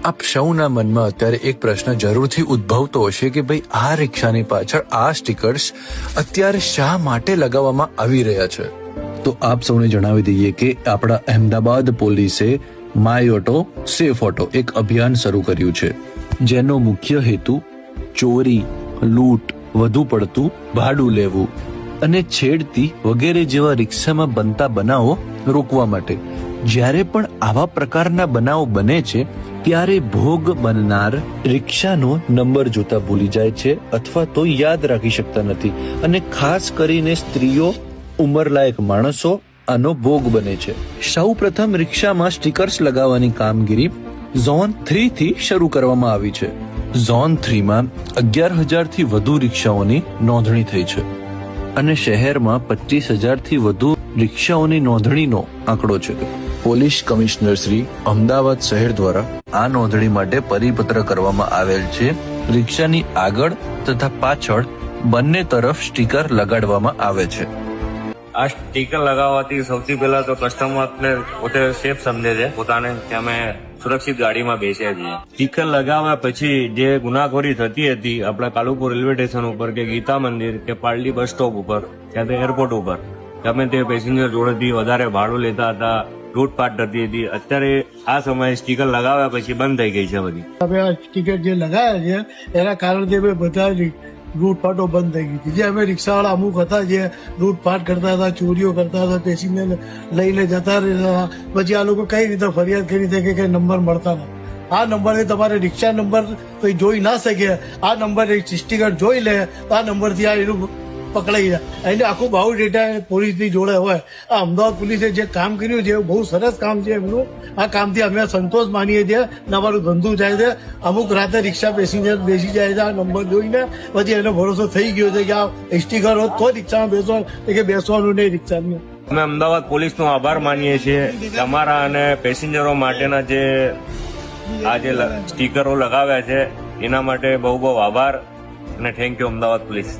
આપ સૌના મનમાં અત્યારે એક પ્રશ્ન જરૂરથી ઉદ્ભવતો હશે કે ભાઈ આ રિક્ષાની પાછળ આ સ્ટીકર્સ અત્યારે શા માટે લગાવવામાં આવી રહ્યા છે. તો આપ સૌને જણાવી દઈએ કે આપણા અહેમદાબાદ પોલીસે માય ઓટો સેફ ઓટો એક અભિયાન શરૂ કર્યું છે, જેનો મુખ્ય હેતુ ચોરી, લૂંટ, વધુ પડતું ભાડું લેવું અને છેડતી વગેરે જેવા રિક્ષામાં બનતા બનાવો રોકવા માટે. જ્યારે પણ આવા પ્રકારના બનાવો બને છે ત્યારે ભોગ બનનાર રિક્ષાનો નંબર જોતા ભૂલી જાય છે અથવા તો યાદ રાખી શકતા નથી અને ખાસ કરીને સ્ત્રીઓ, ઉંમરલાયક માણસો આનો ભોગ બને છે. સૌ પ્રથમ રિક્ષામાં સ્ટીકર્સ લગાવવાની કામગીરી ઝોન 3 થી શરૂ કરવામાં આવી છે. ઝોન 3માં 11,000 થી વધુ રિક્ષાઓની નોંધણી થઈ છે અને શહેરમાં 25,000 થી વધુ રિક્ષાઓની નોંધણીનો આંકડો છે. પોલીસ કમિશનર શ્રી અમદાવાદ શહેર દ્વારા આ નોંધણી માટે પરિપત્ર કરવામાં આવેલ છે. રિક્ષાની આગળ તથા પાછળ બંને તરફ સ્ટીકર લગાડવામાં આવે છે. આ સ્ટીકર લગાવવાથી સૌથી પહેલા તો કસ્ટમરને પોતે સેફ સમજે છે, પોતાને કે અમે સુરક્ષિત ગાડીમાં બેસ્યા છીએ. સ્ટીકર લગાવ્યા પછી જે ગુનાખોરી થતી હતી આપણા કાલુપુર રેલવે સ્ટેશન ઉપર કે ગીતા મંદિર કે પાલડી બસ સ્ટોપ ઉપર ત્યાં તે એરપોર્ટ ઉપર ગમે તે પેસેન્જર જોડેથી વધારે ભાડું લેતા હતા, લૂંટફાટ થતી હતી. અત્યારે આ સમયે સ્ટીકર લગાવ્યા પછી બંધ થઈ ગઈ છે બધી. હવે આ સ્ટીકર જે લગાવ્યા છે એના કારણે બધા લૂંટફાટો બંધ થઈ ગઈ હતી. જે અમે રિક્ષાવાળા અમુક હતા જે લૂંટફાટ કરતા હતા, ચોરીઓ કરતા હતા, પેસેન્જર લઈને જતા રહેતા, પછી આ લોકો કઈ રીતે ફરિયાદ કરી છે કે નંબર મળતા નથી. આ નંબર તમારે રિક્ષા નંબર કોઈ જોઈ ના શકે, આ નંબર સ્ટીકર જોઈ લે તો આ નંબરથી આ એનું પકડાઈ જાય. એને આખું બાઉ ડેટા પોલીસની જોડે હોય. આ અમદાવાદ પોલીસે જે કામ કર્યું છે બહુ સરસ કામ છે એમનું. આ કામથી અમે સંતોષ માનીએ છીએ. અમારું ધંધો જાય છે. અમુક રાતે રિક્ષા પેસેન્જર બેસી જાય છે આ નંબર જોઈને, પછી એને ભરોસો થઈ ગયો છે કે આ સ્ટીકર હોત તો રિક્ષામાં બેસવાનું, કે બેસવાનું નહીં રિક્ષામાં. અમે અમદાવાદ પોલીસનો આભાર માનીએ છીએ. તમારા અને પેસેન્જરો માટેના જે આ જે સ્ટીકરો લગાવ્યા છે એના માટે બહુ બહુ આભાર અને થેન્ક યુ અમદાવાદ પોલીસ.